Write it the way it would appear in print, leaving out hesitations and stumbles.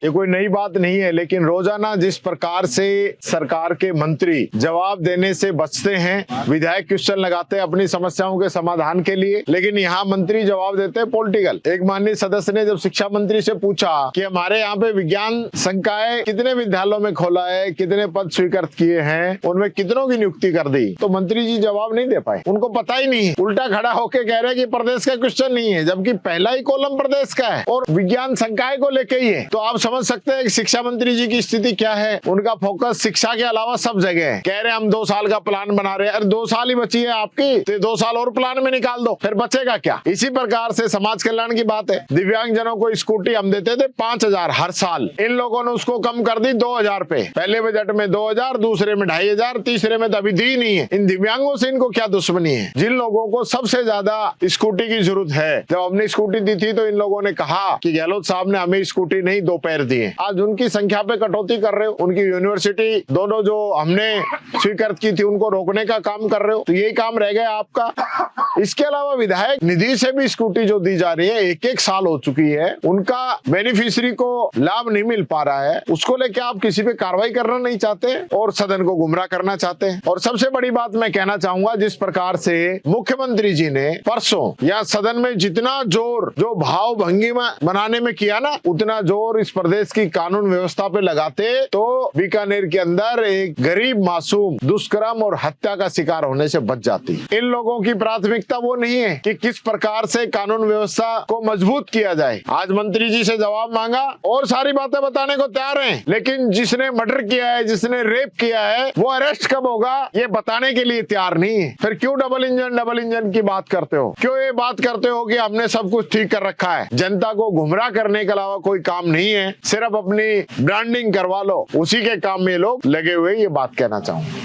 ये कोई नई बात नहीं है, लेकिन रोजाना जिस प्रकार से सरकार के मंत्री जवाब देने से बचते हैं, विधायक क्वेश्चन लगाते हैं अपनी समस्याओं के समाधान के लिए, लेकिन यहाँ मंत्री जवाब देते हैं पॉलिटिकल। एक माननीय सदस्य ने जब शिक्षा मंत्री से पूछा कि हमारे यहाँ पे विज्ञान संकाय कितने विद्यालयों में खोला है, कितने पद स्वीकृत किए हैं, उनमें कितनों की नियुक्ति कर दी, तो मंत्री जी जवाब नहीं दे पाए। उनको पता ही नहीं है, उल्टा खड़ा होके कह रहे हैं कि प्रदेश का क्वेश्चन नहीं है, जबकि पहला ही कॉलम प्रदेश का है और विज्ञान संकाय को लेके ही है। तो आप समझ सकते हैं कि शिक्षा मंत्री जी की स्थिति क्या है। उनका फोकस शिक्षा के अलावा सब जगह है। कह रहे हैं हम 2 साल का प्लान बना रहे हैं। अरे 2 साल ही बची है आपकी, तो 2 साल और प्लान में निकाल दो, फिर बचेगा क्या। इसी प्रकार से समाज कल्याण की बात है। दिव्यांगजनों को स्कूटी हम देते थे 5,000 हर साल, इन लोगों ने उसको कम कर दी 2,000 पे। पहले बजट में 2,000, दूसरे में 2,500, तीसरे में तो अभी दी नहीं है। इन दिव्यांगों से इनको क्या दुश्मनी है। जिन लोगों को सबसे ज्यादा स्कूटी की जरूरत है, जब हमने स्कूटी दी थी तो इन लोगों ने कहा कि गहलोत साहब ने हमें स्कूटी नहीं 2 पैर दिए। आज उनकी संख्या पे कटौती कर रहे हो, उनकी यूनिवर्सिटी दोनों जो हमने स्वीकृत की थी उनको रोकने का काम कर रहे हो, तो यही काम रह गया आपका। इसके अलावा विधायक निधि से भी स्कूटी जो दी जा रही है 1-1 साल हो चुकी है, उनका बेनिफिशियरी को लाभ नहीं मिल पा रहा है, उसको लेकर आप किसी पे कार्रवाई करना नहीं चाहते और सदन को गुमराह करना चाहते हैं। और सबसे बड़ी बात मैं कहना चाहूंगा, जिस प्रकार से मुख्यमंत्री जी ने परसों या सदन में जितना जोर जो भाव भंगिमा बनाने में किया ना, उतना जोर इस प्रदेश की कानून व्यवस्था पे लगाते तो बीकानेर के अंदर एक गरीब मासूम दुष्कर्म और हत्या का शिकार होने से बच जाती। इन लोगों की प्राथमिकता वो नहीं है कि किस प्रकार से कानून व्यवस्था को मजबूत किया जाए। आज मंत्री जी से जवाब मांगा और सारी बातें बताने को तैयार हैं, लेकिन जिसने मर्डर किया है, जिसने रेप किया है, वो अरेस्ट कब होगा ये बताने के लिए तैयार नहीं है। फिर क्यों डबल इंजन की बात करते हो? क्यों ये बात करते हो कि हमने सब कुछ ठीक कर रखा है? जनता को गुमराह करने के अलावा कोई काम नहीं है, सिर्फ अपनी ब्रांडिंग करवा लो, उसी के काम में लोग लगे हुए, ये बात कहना चाहूंगा।